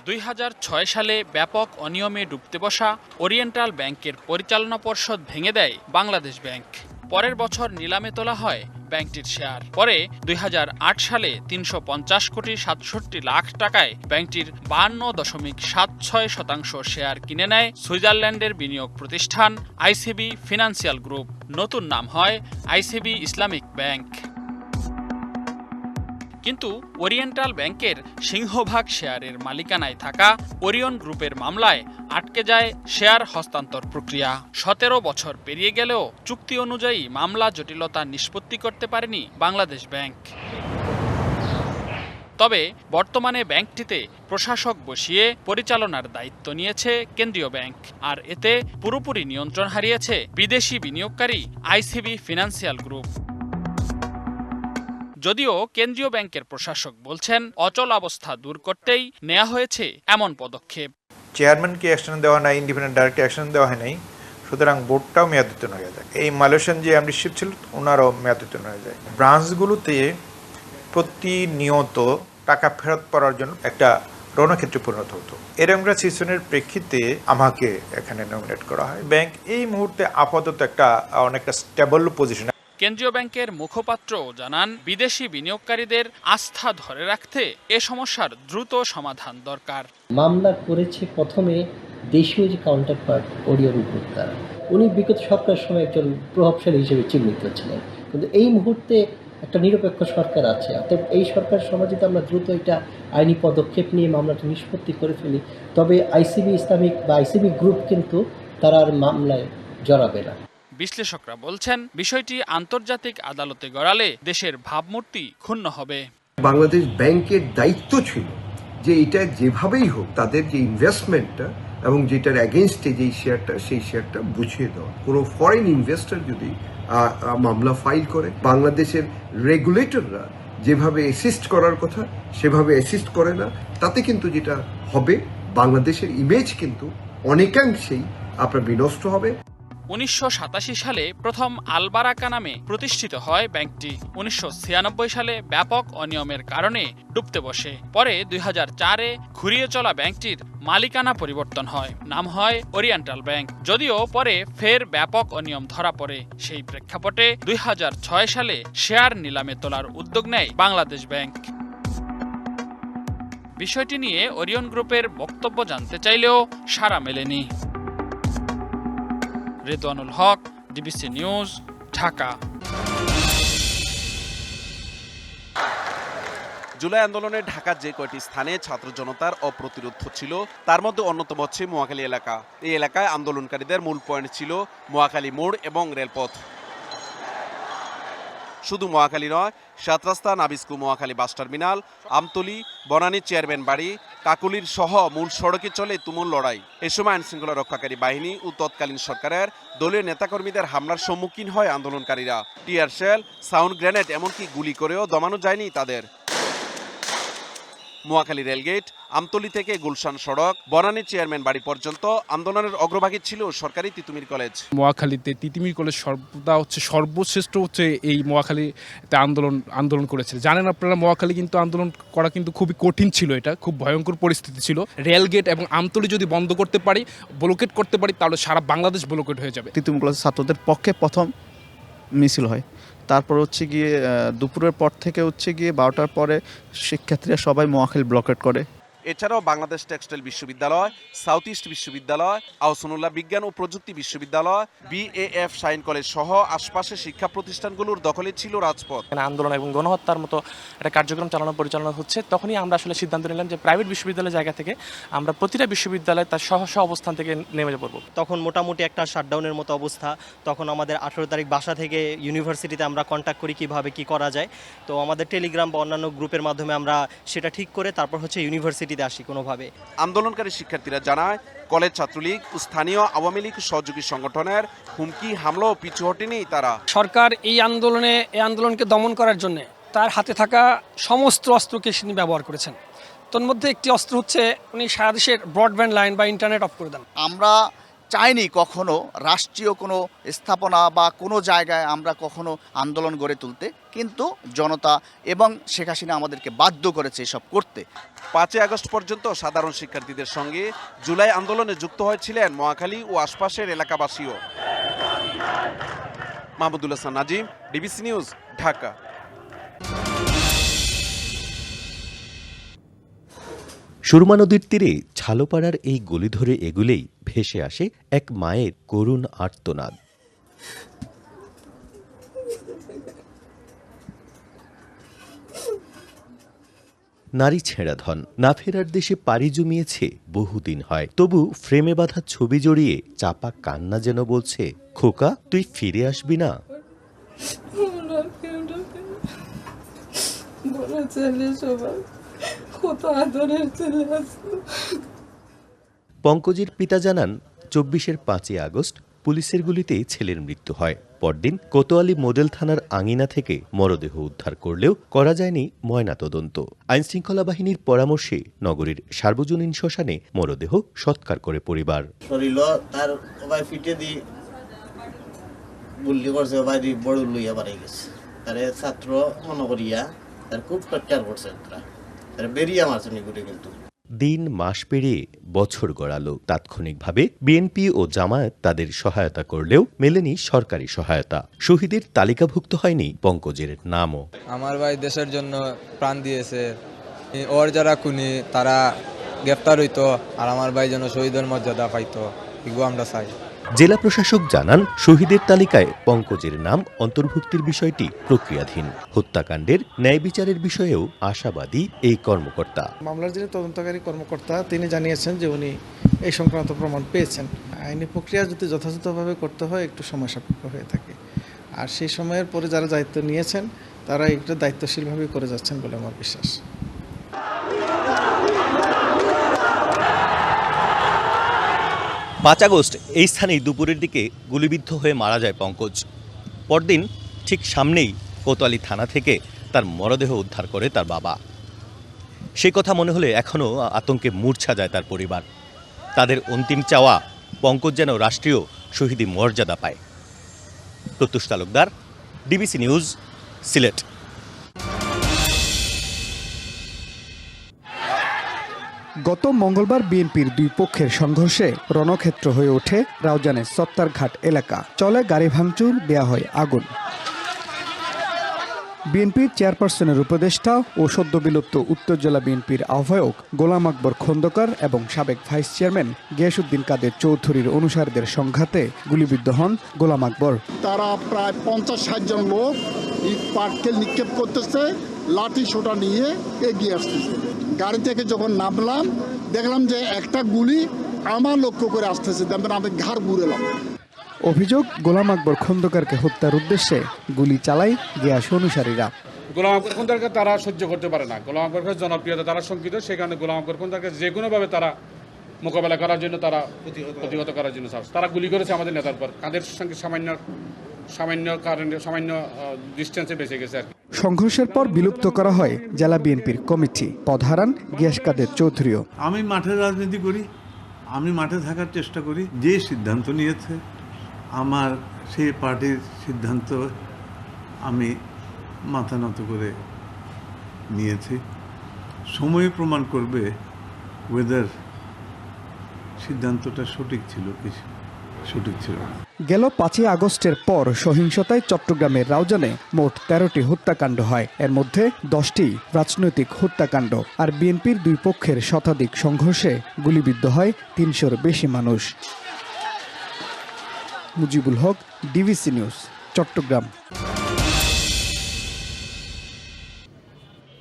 2006 সালে ব্যাপক অনিয়মে ডুবতে বসা ওরিয়েন্টাল ব্যাংকের পরিচালনা পর্ষদ ভেঙে দেয় বাংলাদেশ ব্যাংক। পরের বছর নিলামে তোলা হয় ব্যাংকটির শেয়ার। পরে 2008 সালে 350 কোটি 67 লাখ টাকায় ব্যাংকটির 52.76% শেয়ার কিনে নেয় সুইজারল্যান্ডের বিনিয়োগ প্রতিষ্ঠান আইসিবি ফিনান্সিয়াল গ্রুপ। নতুন নাম হয় আইসিবি ইসলামিক ব্যাংক। কিন্তু ওরিয়েন্টাল ব্যাংকের সিংহভাগ শেয়ারের মালিকানায় থাকা ওরিয়ন গ্রুপের মামলায় আটকে যায় শেয়ার হস্তান্তর প্রক্রিয়া। 17 বছর পেরিয়ে গেলেও চুক্তি অনুযায়ী মামলা জটিলতা নিষ্পত্তি করতে পারেনি বাংলাদেশ ব্যাংক। তবে বর্তমানে ব্যাংকটিতে প্রশাসক বসিয়ে পরিচালনার দায়িত্ব নিয়েছে কেন্দ্রীয় ব্যাংক, আর এতে পুরোপুরি নিয়ন্ত্রণ হারিয়েছে বিদেশি বিনিয়োগকারী আইসিবি ফিনান্সিয়াল গ্রুপ। যদিও কেন্দ্রীয় ব্যাংকের প্রশাসক বলছেন অচলাবস্থা দূর করতেই নেওয়া হয়েছে এমন পদক্ষেপ। চেয়ারম্যানকে অ্যাকশন দেওয়া নাই, ইন্ডিপেন্ডেন্ট ডাইরেক্টর অ্যাকশন দেওয়া হয় নাই, সুতরাং বোর্ডটাও মেয়াদোত্তীর্ণ হয়ে যায়। এই মালয়েশিয়ান যে এমডিশিপ ছিল ওনারও মেয়াদোত্তীর্ণ হয়ে যায়। ব্রাঞ্চগুলোতে প্রতিনিয়ত টাকা ফেরত পাওয়ার জন্য একটা রণক্ষেত্রে পরিণত হতো। এরকম একটা সিচুয়েশনের প্রেক্ষিতে আমাকে এখানে নমিনেট করা হয়। ব্যাংক এই মুহূর্তে আপাতত অনেকটা স্টেবল পজিশন। কেন্দ্রীয় ব্যাংকের মুখপাত্র জানান, বিদেশি বিনিয়োগকারীদের আস্থা ধরে রাখতে এ সমস্যার দ্রুত সমাধান দরকার। মামলা করেছে প্রথমে দেশীয় যে কাউন্টার পার্ট ওরিয়ন গ্রুপ দ্বারা। উনি বিগত সরকারের সময় একজন প্রভাবশালী হিসেবে চিহ্নিত ছিলেন, কিন্তু এই মুহূর্তে একটা নিরপেক্ষ সরকার আছে। অর্থাৎ এই সরকার সমাজে আমরা দ্রুত এটা আইনি পদক্ষেপ নিয়ে মামলাটা নিষ্পত্তি করে ফেলি, তবে আইসিবি ইসলামিক বা আইসিবি গ্রুপ কিন্তু তারা আর মামলায় জড়াবে না। বিশ্লেষকরা বলছেন, বিষয়টি আন্তর্জাতিক আদালতে গড়ালে দেশের ভাবমূর্তি ক্ষুণ্ণ হবে। বাংলাদেশ ব্যাংকের দায়িত্ব ছিল যে এটা যেভাবেই হোক তাদের যে ইনভেস্টমেন্টটা এবং যেটার অ্যাগেনস্টে যেই শেয়ারটা সেই শেয়ারটা বুঝিয়ে দেওয়া। কোনো ফরেন ইনভেস্টর যদি মামলা ফাইল করে, বাংলাদেশের রেগুলেটররা যেভাবে অ্যাসিস্ট করার কথা সেভাবে অ্যাসিস্ট করে না, তাতে কিন্তু যেটা হবে বাংলাদেশের ইমেজ কিন্তু অনেকাংশেই আপনার বিনষ্ট হবে। 1987 সালে প্রথম আলবারাকা নামে প্রতিষ্ঠিত হয় ব্যাংকটি। 1996 সালে ব্যাপক অনিয়মের কারণে ডুবতে বসে। পরে 2004-এ ঘুরিয়ে চলা ব্যাংকটির মালিকানা পরিবর্তন হয়, নাম হয় ওরিয়েন্টাল ব্যাংক। যদিও পরে ফের ব্যাপক অনিয়ম ধরা পড়ে। সেই প্রেক্ষাপটে 2006 সালে শেয়ার নিলামে তোলার উদ্যোগ নেয় বাংলাদেশ ব্যাংক। বিষয়টি নিয়ে ওরিয়ন গ্রুপের বক্তব্য জানতে চাইলেও সাড়া মেলেনি। রেদওয়ানুল হক, ডিবিসি নিউজ, ঢাকা। জুলাই আন্দোলনে ঢাকার যে কয়টি স্থানে ছাত্র জনতার অপ্রতিরোধ ছিল তার মধ্যে অন্যতম হচ্ছে মহাখালী এলাকা। এই এলাকায় আন্দোলনকারীদের মূল পয়েন্ট ছিল মহাখালী মোড় এবং রেলপথ। শুধু মহাখালী নয়, Satrasta, Nabisco, Mohakhali bus terminal, Amtoli, Banani chairman Bari, কাকুলির সহ মূল সড়কে চলে তুমুল লড়াই। এ সময় আইনশৃঙ্খলা রক্ষাকারী বাহিনী ও তৎকালীন সরকারের দলীয় নেতাকর্মীদের হামলার সম্মুখীন হয় আন্দোলনকারীরা। টিয়ার শেল, সাউন্ড গ্রেনেড, এমনকি গুলি করেও দমানো যায়নি তাদের। মহাখালী রেলগেট, আমতলী থেকে গুলশান সড়ক, বনানী চেয়ারম্যান বাড়ি পর্যন্ত আন্দোলনের অগ্রভাগে ছিল সরকারি তিতুমির কলেজ। মহাখালীতে তিতুমির কলেজ সর্বশ্রেষ্ঠ এই মহাখালীতে আন্দোলন করেছিল। জানেন আপনারা, মহাখালী কিন্তু আন্দোলন করা কিন্তু খুবই কঠিন ছিল, এটা খুব ভয়ঙ্কর পরিস্থিতি ছিল। রেলগেট এবং আমতলী যদি বন্ধ করতে পারি, ব্লকেট করতে পারি, তাহলে সারা বাংলাদেশ ব্লকেট হয়ে যাবে। তিতুমির কলেজের ছাত্রদের পক্ষে প্রথম মিছিল হয়। তারপর দুপুরের পর থেকে 12টার পরে শিক্ষার্থীরা সবাই মহাখালী ব্লকেট করে। এছাড়াও বাংলাদেশ টেক্সটাইল বিশ্ববিদ্যালয়, সাউথ ইস্ট বিশ্ববিদ্যালয়, আহসানুল্লাহ বিজ্ঞান ও প্রযুক্তি বিশ্ববিদ্যালয়, বিএএফ শাইন কলেজ সহ আশপাশের শিক্ষা প্রতিষ্ঠানগুলোর দখলে ছিল রাজপথ। আন্দোলন এবং গণহত্যার মতো একটা কার্যক্রম পরিচালনা হচ্ছে, তখনই আমরা আসলে সিদ্ধান্ত নিলাম যে প্রাইভেট বিশ্ববিদ্যালয়ের জায়গা থেকে আমরা প্রতিটা বিশ্ববিদ্যালয় তার সহ অবস্থান থেকে নেমে পড়ব। তখন মোটামুটি একটা শাটডাউনের মতো অবস্থা। তখন আমাদের 18 তারিখ বাসা থেকে ইউনিভার্সিটিতে আমরা কন্ট্যাক্ট করি কিভাবে কি করা যায়। তো আমাদের টেলিগ্রাম বা অন্যান্য গ্রুপের মাধ্যমে আমরা সেটা ঠিক করে তারপর ইউনিভার্সিটিতে আসি কোনোভাবে। আন্দোলনকারী শিক্ষার্থীরা জানায়, কলেজ ছাত্রলীগ ও স্থানীয় আওয়ামী লীগ সহযোগী সংগঠনের হুমকি হামলা ও পিছু হটেনি তারা। সরকার এই আন্দোলনকে দমন করার জন্য তার হাতে থাকা সমস্ত অস্ত্রকে তিনি ব্যবহার করেছেন। তোর মধ্যে একটি অস্ত্র হচ্ছে উনি সারা দেশের ব্রডব্যান্ড লাইন বা ইন্টারনেট অফ করে দেন। আমরা চাইনি কখনো রাষ্ট্রীয় কোনো স্থাপনা বা কোনো জায়গায় আমরা কখনো আন্দোলন গড়ে তুলতে, কিন্তু জনতা এবং শেখ হাসিনা আমাদেরকে বাধ্য করেছে এসব করতে। 5 আগস্ট পর্যন্ত সাধারণ শিক্ষার্থীদের সঙ্গে জুলাই আন্দোলনে যুক্ত হয়েছিলেন মহাখালী ও আশপাশের এলাকাবাসীও। Mahmudul Hasan Nazim, DBC news, Dhaka. সুরমা নদীর তীরে ছালোপাড়ার এই গলি ধরে এগুলেই ভেসে আসে এক মায়ের করুণ আর্তনাদ। নারী ছেঁড়া ধন, না ফেরার দেশে পাড়ি জমিয়েছে বহুদিন হয়, তবু ফ্রেমে বাঁধা ছবি জড়িয়ে চাপা কান্না যেন বলছে, খোকা তুই ফিরে আসবি না। পঙ্কজের পিতা জানান, 24-এর 5 আগস্ট পুলিশের গুলিতে ছেলের মৃত্যু হয়। পরদিন কোতোয়ালি মডেল থানার আঙিনা থেকে মরদেহ উদ্ধার করলেও করা যায়নি ময়নাতদন্ত। আইনশৃঙ্খলা বাহিনীর পরামর্শে নগরীর সার্বজনীন শ্মশানে মরদেহ সৎকার করে পরিবার। ছাত্র মনে করিয়া তার খুব টর্চার করছে, তার বেরিয়ে মারছে নিগুড়ে। কিন্তু দিন মাস পেরিয়ে বছর গড়ালো। তাৎক্ষণিকভাবে বিএনপি ও জামায়াত তাদের সহায়তা করলেও মেলেনি সরকারি সহায়তা। শহীদের তালিকাভুক্ত হয়নি পঙ্কজের নামও। আমার ভাই দেশের জন্য প্রাণ দিয়েছে, ওর যারা খুনি তারা গ্রেফতার হইতো, আর আমার ভাই যেন শহীদের মর্যাদা পাইতো, এগুলো আমরা চাই। জেলা প্রশাসক জানান, শহীদের তালিকায় পঙ্কজের নাম অন্তর্ভুক্তির বিষয়টি প্রক্রিয়াধীন। হত্যাকাণ্ডের ন্যায় বিচারের বিষয়েও আশাবাদী এই কর্মকর্তা। মামলার যিনি তদন্তকারী কর্মকর্তা তিনি জানিয়েছেন যে উনি এই সংক্রান্ত প্রমাণ পেয়েছেন। আইনি প্রক্রিয়া যদি যথাযথভাবে করতে হয় একটু সময় সাপেক্ষ হয়ে থাকে, আর সেই সময়ের পরে যারা দায়িত্ব নিয়েছেন তারা একটু দায়িত্বশীলভাবে করে যাচ্ছেন বলে আমার বিশ্বাস। 5 আগস্ট এই স্থানেই দুপুরের দিকে গুলিবিদ্ধ হয়ে মারা যায় পঙ্কজ। পরদিন ঠিক সামনেই কোতোয়ালি থানা থেকে তার মরদেহ উদ্ধার করে তার বাবা। সেই কথা মনে হলে এখনও আতঙ্কে মূর্ছা যায় তার পরিবার। তাদের অন্তিম চাওয়া, পঙ্কজ যেন রাষ্ট্রীয় শহীদি মর্যাদা পায়। প্রত্যুষ তালুকদার, ডিবিসি নিউজ, সিলেট। গত মঙ্গলবার বিএনপির দুই পক্ষের সংঘর্ষে রণক্ষেত্র হয়ে ওঠে রাউজানের সত্তারঘাট এলাকা। চলে গাড়ি ভাঙচুর, দেয়া হয় আগুন। বিএনপির চেয়ারপারসনের উপদেষ্টা ও সদ্য বিলুপ্ত উত্তর জেলা বিএনপির আহ্বায়ক গোলাম আকবর খন্দকার এবং সাবেক ভাইস চেয়ারম্যান গিয়াসউদ্দিন কাদের চৌধুরীর অনুসারীদের সংঘাতে গুলিবিদ্ধ হন গোলাম আকবর। তারা প্রায় 50-60 জন লোক ইট পাটকেল নিক্ষেপ করতেছে, লাঠি সোটা নিয়ে এগিয়ে আসতেছে। গাড়ি থেকে যখন নামলাম দেখলাম যে একটা গুলি আমার লক্ষ্য করে আসতেছে, আমি ঘাড় ঘুরেলাম। অভিযোগ, গোলাম আকবর খন্দকারকে হত্যার উদ্দেশ্যে গুলি চালায় গিয়াস অনুসারীরা। গোলাম আকবর খন্দকারকে তারা সহ্য করতে পারে না। গোলাম আকবরের জনপ্রিয়তা তারা শঙ্কিত, সেই কারণে গোলাম আকবর খন্দকারকে যে কোনোভাবে তারা মোকাবেলা করার জন্য, তারা প্রতিহত করার জন্য তারা গুলি করেছে আমাদের নেতার পর। কাদের সঙ্গে সামান্য ডিস্টেন্সে বেঁচে গেছে আর কি। সংঘর্ষের পর বিলুপ্ত করা হয় জেলা বিএনপির কমিটি। পদ হারান গিয়াস কাদের চৌধুরীও। আমি মাঠে রাজনীতি করি, আমি মাঠে থাকার চেষ্টা করি। যে সিদ্ধান্ত নিয়েছে আমার সেই পার্টির সিদ্ধান্ত আমি মাথা নত করে নিয়েছি। সময় প্রমাণ করবে ওয়েদার সিদ্ধান্তটা সঠিক ছিল কি সঠিক ছিল না। গেল 5 আগস্টের পর সহিংসতায় চট্টগ্রামের রাউজানে মোট 13টি হত্যাকাণ্ড হয়। এর মধ্যে 10টি রাজনৈতিক হত্যাকাণ্ড। আর বিএনপির দুই পক্ষের শতাধিক সংঘর্ষে গুলিবিদ্ধ হয় 300-র বেশি মানুষ। Mujibul Haque, DBC news, Chittagong.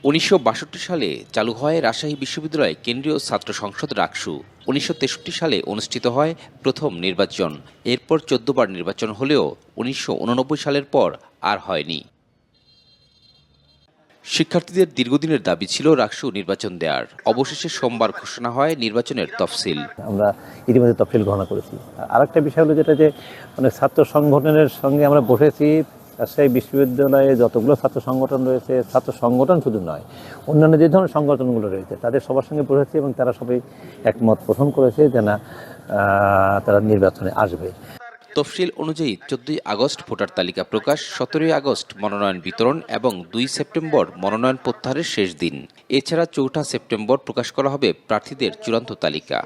1962 সালে চালু হয় রাজশাহী বিশ্ববিদ্যালয় কেন্দ্রীয় ছাত্র সংসদ রাকসু। 1963 সালে অনুষ্ঠিত হয় প্রথম নির্বাচন। এরপর 14 বার নির্বাচন হলেও 1989 সালের পর আর হয়নি। শিক্ষার্থীদের দীর্ঘদিনের দাবি ছিল রাকসু নির্বাচন দেওয়ার। অবশেষে সোমবার ঘোষণা হয় নির্বাচনের তফসিল। আমরা ইতিমধ্যে তফসিল ঘোষণা করেছি। আরেকটা বিষয় হলো যেটা যে ছাত্র সংগঠনের সঙ্গে আমরা বসেছি, রাজশাহী বিশ্ববিদ্যালয়ে যতগুলো ছাত্র সংগঠন রয়েছে, ছাত্র সংগঠন শুধু নয়, অন্যান্য যে ধরনের সংগঠনগুলো রয়েছে তাদের সবার সঙ্গে বসেছি এবং তারা সবাই একমত পোষণ করেছে যে না, তারা নির্বাচনে আসবে। তফসিল অনুযায়ী 14 আগস্ট ভোটার তালিকা প্রকাশ, 17 আগস্ট মনোনয়ন বিতরণ এবং 2 সেপ্টেম্বর মনোনয়ন প্রত্যাহারের শেষ দিন। এছাড়া 4 সেপ্টেম্বর প্রকাশ করা হবে প্রার্থীদের চূড়ান্ত তালিকা।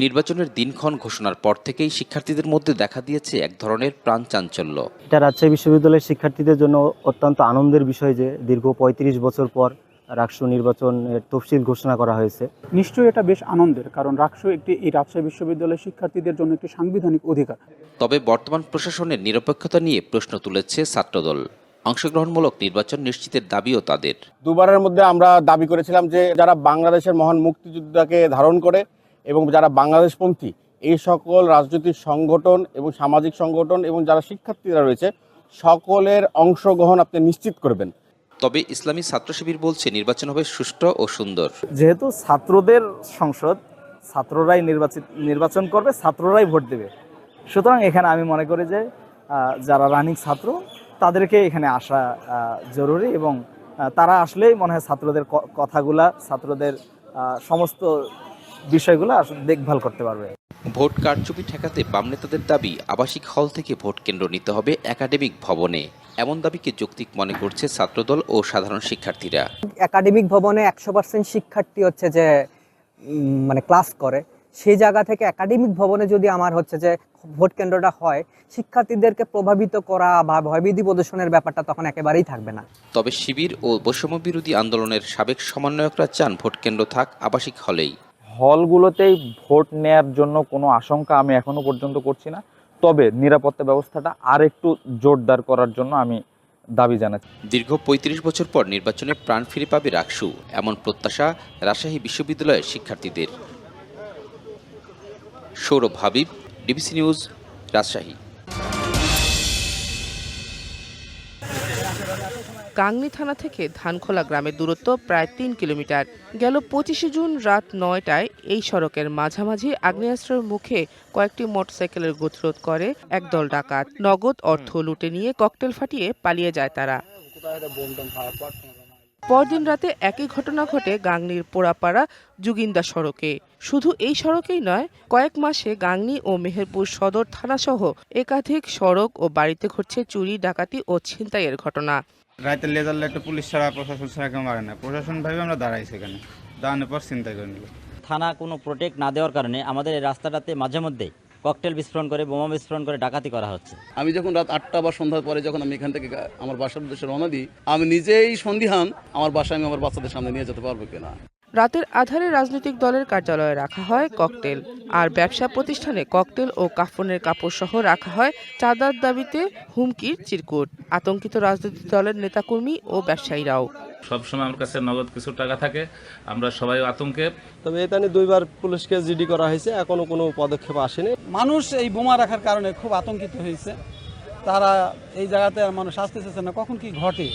নির্বাচনের দিনক্ষণ ঘোষণার পর থেকেই শিক্ষার্থীদের মধ্যে দেখা দিয়েছে এক ধরনের প্রাণ চাঞ্চল্য। এটা রাজশাহী বিশ্ববিদ্যালয়ের শিক্ষার্থীদের জন্য অত্যন্ত আনন্দের বিষয় যে দীর্ঘ 35 বছর পর রাকসু নির্বাচনের তফসিল ঘোষণা করা হয়েছে। নিশ্চয়ই এটা বেশ আনন্দের, কারণ রাকসু এই রাজশাহী বিশ্ববিদ্যালয়ের শিক্ষার্থীদের জন্য একটি সাংবিধানিক অধিকার। তবে বর্তমান প্রশাসনের নিরপেক্ষতা নিয়ে প্রশ্ন তুলেছে ছাত্রদল। অংশগ্রহণমূলক নির্বাচন নিশ্চিতের দাবিও তাদের। দুবারের মধ্যে আমরা দাবি করেছিলাম যে যারা বাংলাদেশের মহান মুক্তিযোদ্ধাকে ধারণ করে এবং যারা বাংলাদেশপন্থী এই সকল রাজনৈতিক সংগঠন এবং সামাজিক সংগঠন এবং যারা শিক্ষার্থীরা রয়েছে সকলের অংশগ্রহণ আপনি নিশ্চিত করবেন। তবে ইসলামী ছাত্র শিবির বলছে নির্বাচন হবে সুষ্ঠু ও সুন্দর। যেহেতু ছাত্রদের সংসদ, ছাত্ররাই নির্বাচন করবে, ছাত্ররাই ভোট দেবে, সুতরাং এখানে আমি মনে করি যে যারা রানিং ছাত্র তাদেরকে এখানে আসা জরুরি এবং তারা আসলেই মনে হয় ছাত্রদের কথাগুলা, ছাত্রদের সমস্ত বিষয়গুলো দেখভাল করতে পারবে। ভোট কারচুপি ঠেকাতে বাম নেতাদের দাবি আবাসিক হল থেকে ভোট কেন্দ্র নিতে হবে একাডেমিক ভবনে। এমন দাবিকে যৌক্তিক মনে করছে ছাত্রদল ও সাধারণ শিক্ষার্থীরা। একাডেমিক ভবনে 100% শিক্ষার্থী হচ্ছে যে মানে ক্লাস করে, সেই জায়গা থেকে একাডেমিক ভবনে যদি আমার হচ্ছে যে ভোট কেন্দ্রটা হয়, শিক্ষার্থীদেরকে প্রভাবিত করা বা ভয়ভীতি প্রদর্শনের ব্যাপারটা তখন একেবারেই থাকবে না। তবে শিবির ও বৈষম্য বিরোধী আন্দোলনের সাবেক সমন্বয়করা চান ভোট কেন্দ্র থাক আবাসিক হলেই। হলগুলোতেই ভোট নেয়ার জন্য কোনো আশঙ্কা আমি এখনো পর্যন্ত করছি না, তবে নিরাপত্তা ব্যবস্থাটা আরেকটু জোরদার করার জন্য আমি দাবি জানাচ্ছি। দীর্ঘ 35 বছর পর নির্বাচনে প্রাণ ফিরে পাবে রাকসু, এমন প্রত্যাশা রাজশাহী বিশ্ববিদ্যালয়ের শিক্ষার্থীদের। Sourav Habib, DBC news, Rajshahi. গাংনী থানা থেকে ধানখোলা গ্রামের দূরত্ব প্রায় 3 কিলোমিটার। গেল 25 জুন রাত 9টায় এই সড়কের মাঝামাঝি আগ্নেয়াস্ত্রের মুখে কয়েকটি মোটরসাইকেলের গতিরোধ করে একদল ডাকাত। নগদ অর্থ লুটে নিয়ে ককটেল ফাটিয়ে পালিয়ে যায় তারা। পরদিন রাতে একই ঘটনা ঘটে গাংনীর পোড়াপাড়া জুগিন্দা সড়কে। শুধু এই সড়কেই নয়, কয়েক মাসে গাংনী ও মেহেরপুর সদর থানাসহ একাধিক সড়ক ও বাড়িতে ঘটছে চুরি, ডাকাতি ও ছিনতাইয়ের ঘটনা। রাতের লেজার লাইটে পুলিশ ছাড়া প্রশাসন ছাড়া কেউ মারে না, প্রশাসন ভাবে আমরা দাঁড়াইছি এখানে, দাঁড়ানোর পর চিন্তা করে নিল। থানা কোনো প্রোটেক্ট না দেওয়ার কারণে আমাদের এই রাস্তাটাতে মাঝে মধ্যে ককটেল বিস্ফোরণ করে, বোমা বিস্ফোরণ করে ডাকাতি করা হচ্ছে। আমি যখন রাত 8টা বা সন্ধ্যার পরে যখন আমি এখান থেকে আমার বাসার উদ্দেশ্যে রওনা দিই, আমি নিজেই সন্দিহান আমার বাসায় আমি আমার বাচ্চাদের সামনে নিয়ে যেতে পারবো কিনা। রাতের আধারে রাজনৈতিক দলের কার্যালয়ে রাখা হয় ককটেল, আর ব্যবসা প্রতিষ্ঠানে ককটেল ও কাফনের কাপড় সহ রাখা হয় চাঁদার দাবিতে হুমকির চিরকুট। আতঙ্কিত রাজনৈতিক দলের নেতাকর্মী ও ব্যবসায়ীরাও। সবসময় আমার কাছে নগদ কিছু টাকা থাকে, আমরা সবাই আতঙ্কে। তবে এটা নিয়ে 2বার পুলিশকে জিডি করা হয়েছে, এখনো কোনো পদক্ষেপ আসেনি। মানুষ এই বোমা রাখার কারণে খুব আতঙ্কিত হয়েছে, তারা এই জায়গাতে মানুষ আসতে চাচ্ছে না, কখন কি ঘটে।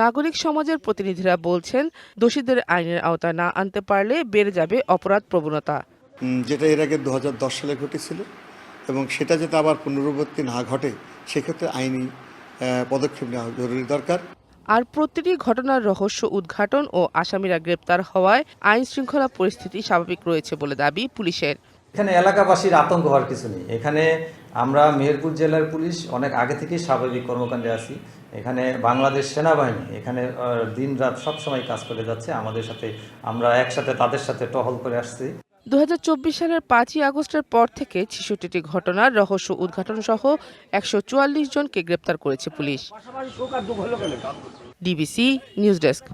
নাগরিক সমাজের প্রতিনিধিরা বলছেন, দোষীদের আইনের আওতায় না আনতে পারলে বেড়ে যাবে অপরাধ প্রবণতা। যেটা এর আগে 2010 সালে ঘটেছিল এবং সেটা যাতে আবার পুনরাবৃত্তি না ঘটে, সেক্ষেত্রে আইনি পদক্ষেপ নেওয়া জরুরি দরকার। আর প্রতিটি ঘটনার রহস্য উদ্ঘাটন ও আসামিরা গ্রেপ্তার হওয়ায় আইন শৃঙ্খলা পরিস্থিতি স্বাভাবিক রয়েছে বলে দাবি পুলিশের। এখানে এলাকাবাসীর আতঙ্ক হওয়ার কিছু নেই। এখানে আমরা মেহেরপুর জেলার পুলিশ অনেক আগে থেকেই স্বাভাবিক কর্মকাণ্ডে আছি। এখানে বাংলাদেশ সেনাবাহিনী এখানে দিন রাত সবসময় কাজ করে যাচ্ছে আমাদের সাথে, আমরা একসাথে তাদের সাথে টহল করে আসছি। 2024 সালের 5ই আগস্টের পর থেকে 66টি ঘটনার রহস্য উদ্ঘাটন সহ 144 জনকে গ্রেপ্তার করেছে পুলিশ। DBC news desk.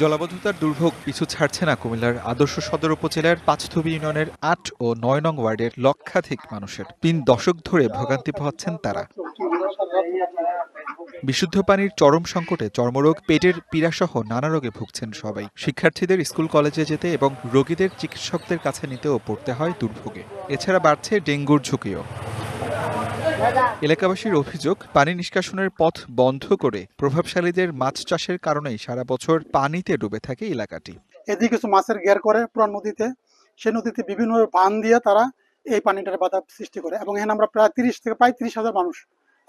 জলাবদ্ধতার দুর্ভোগ পিছু ছাড়ছে না কুমিল্লার আদর্শ সদর উপজেলার পাঁচথবি ইউনিয়নের 8 ও 9 নং ওয়ার্ডের লক্ষাধিক মানুষের 3 দশক ধরে ভোগান্তি পোহাচ্ছেন তারা। বিশুদ্ধ পানির চরম সংকটে চর্মরোগ, পেটের পীড়াসহ নানা রোগে ভুগছেন সবাই। শিক্ষার্থীদের স্কুল কলেজে যেতে এবং রোগীদের চিকিৎসকদের কাছে নিতেও পড়তে হয় দুর্ভোগে। এছাড়া বাড়ছে ডেঙ্গুর ঝুঁকিও। এলাকাবাসীর অভিযোগ, পানি নিষ্কাশনের পথ বন্ধ করে প্রভাবশালীদের মাছ চাষের কারণেই সারা বছর পানিতে ডুবে থাকে এলাকাটি। এদিকে কিছু মাছের ঘের করে পুরো নদীতে, সেই নদীতে বিভিন্ন বাঁধ দিয়ে তারা এই পানিটার বাধা সৃষ্টি করে এবং এখানে আমরা প্রায় 30,000 মানুষ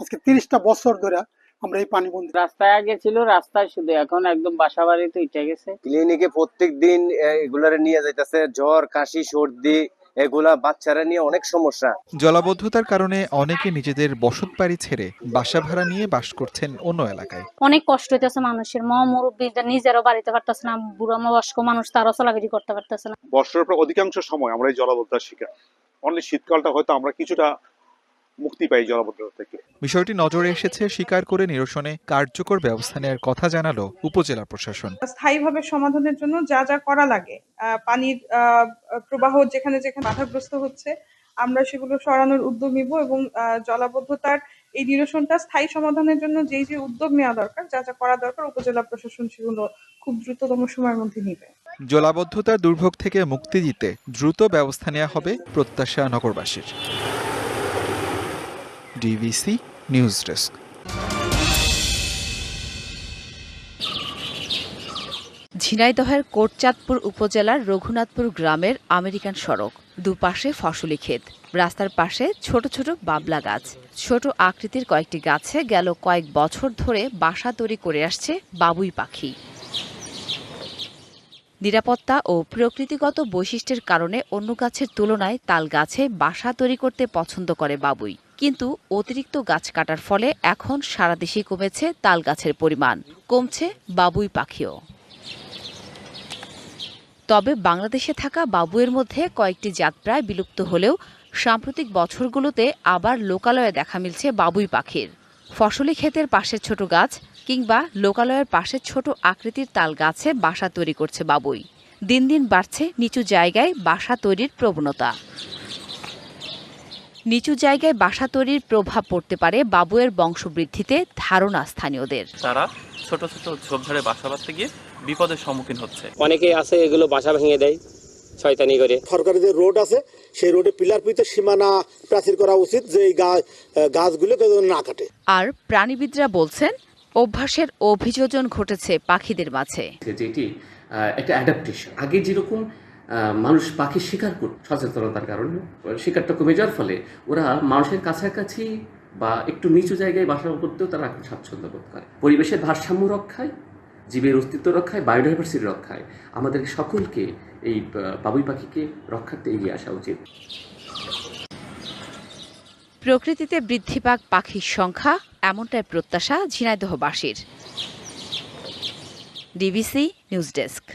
আজকে 30টা বছর ধরে আমরা এই পানি বন্ধ। রাস্তায় আগে ছিল, রাস্তায় শুধু, এখন একদম বাসা বাড়িতে উঠে গেছে। ক্লিনিকে প্রত্যেক দিন এগুলারে নিয়ে যাইতেছে, জ্বর, কাশি, সর্দি, এগুলা বাচ্চারা নিয়ে অনেক সমস্যা। জলাবদ্ধতার কারণে অনেকে নিজেদের বসত বাড়ি ছেড়ে বাসা ভাড়া নিয়ে বাস করছেন অন্য এলাকায়। অনেক কষ্ট হইতেছে মানুষের, মুরব্বী নিজেরও বাড়িতে পারতেছে না, বুড়ো বয়স্ক মানুষ তারও চলাফেরি করতে পারতেছে না। বর্ষার পর অধিকাংশ সময় আমরা এই জলাবদ্ধতার শিকার। অনলি শীতকালটা হয়তো আমরা কিছুটা মুক্তি পাই জলাবদ্ধতা থেকে। বিষয়টি নজরে এসেছে, স্বীকার করে নিরসনে কার্যকর ব্যবস্থা নেওয়ার কথা জানালো উপজেলা প্রশাসন। স্থায়ীভাবে সমাধানের জন্য যা যা করা লাগে, পানির প্রবাহ যেখানে যেখানে বাধাগ্রস্ত হচ্ছে আমরা সেগুলো সরানোর উদ্যোগ নিব এবং জলাবদ্ধতার এই নিরসনটা স্থায়ী সমাধানের জন্য যেই যে উদ্যোগ নেওয়া দরকার, যা যা করা দরকার, উপজেলা প্রশাসন সেগুলো খুব দ্রুততম সময়ের মধ্যে নিবে। জলাবদ্ধতার দুর্ভোগ থেকে মুক্তি দিতে দ্রুত ব্যবস্থা নেওয়া হবে প্রত্যাশা নগরবাসীর। DVC news desk. ঝিনাইদহের কোটচাঁদপুর উপজেলার রঘুনাথপুর গ্রামের আমেরিকান সড়ক, দুপাশে ফসলি ক্ষেত, রাস্তার পাশে ছোট ছোট বাবলা গাছ। ছোট আকৃতির কয়েকটি গাছে গেল কয়েক বছর ধরে বাসা তৈরি করে আসছে বাবুই পাখি। নিরাপত্তা ও প্রকৃতিগত বৈশিষ্ট্যের কারণে অন্য গাছের তুলনায় তাল গাছে বাসা তৈরি করতে পছন্দ করে বাবুই। কিন্তু অতিরিক্ত গাছ কাটার ফলে এখন সারা দেশে কমেছে তাল গাছের পরিমাণ, কমছে বাবুই পাখিও। তবে বাংলাদেশে থাকা বাবুইয়ের মধ্যে কয়েকটি জাত প্রায় বিলুপ্ত হলেও সাম্প্রতিক বছরগুলোতে আবার লোকালয়ে দেখা মিলছে বাবুই পাখির। ফসলি ক্ষেতের পাশের ছোট গাছ কিংবা লোকালয়ের পাশে ছোট আকৃতির তাল গাছে বাসা তৈরি করছে বাবুই। দিন দিন বাড়ছে নিচু জায়গায় বাসা তৈরির প্রবণতা। নিচু জায়গায় বাসা তৈরির প্রভাব পড়তে পারে বাবুইয়ের বংশবৃদ্ধিতে ধারণা স্থানীয়দের। তারা ছোট ছোট ঝোপঝাড়ে বাসা বাঁধতে গিয়ে বিপদের সম্মুখীন হচ্ছে। অনেকেই আছে এগুলো বাসা ভেঙে দেয় শয়তানি করে। সরকারি যে রোড আছে সেই রোডে পিলার পিতে সীমানা প্রাচীর করা উচিত, যে এই গাছগুলো না কাটে। আর প্রাণীবিদরা বলছেন অভ্যাসের অভিযোজন ঘটেছে পাখিদের মাঝে। যেটি একটা অ্যাডাপ্টেশন। আগে যেরকম মানুষ পাখি শিকার করত, সচেতনতার কারণে শিকারটা কমে যাওয়ার ফলে ওরা মানুষের কাছাকাছি বা একটু নিচু জায়গায় বাসা করতেও তারা এখন স্বাচ্ছন্দ্য বোধ করে। পরিবেশের ভারসাম্য রক্ষায়, জীবের অস্তিত্ব রক্ষায়, বায়োডাইভার্সিটি রক্ষায় আমাদের সকলকে এই বাবুই পাখিকে রক্ষার্থে এগিয়ে আসা উচিত। প্রকৃতিতে বৃদ্ধি পাক পাখির সংখ্যা, এমনটাই প্রত্যাশা ঝিনাইদহবাসীর। DBC news desk.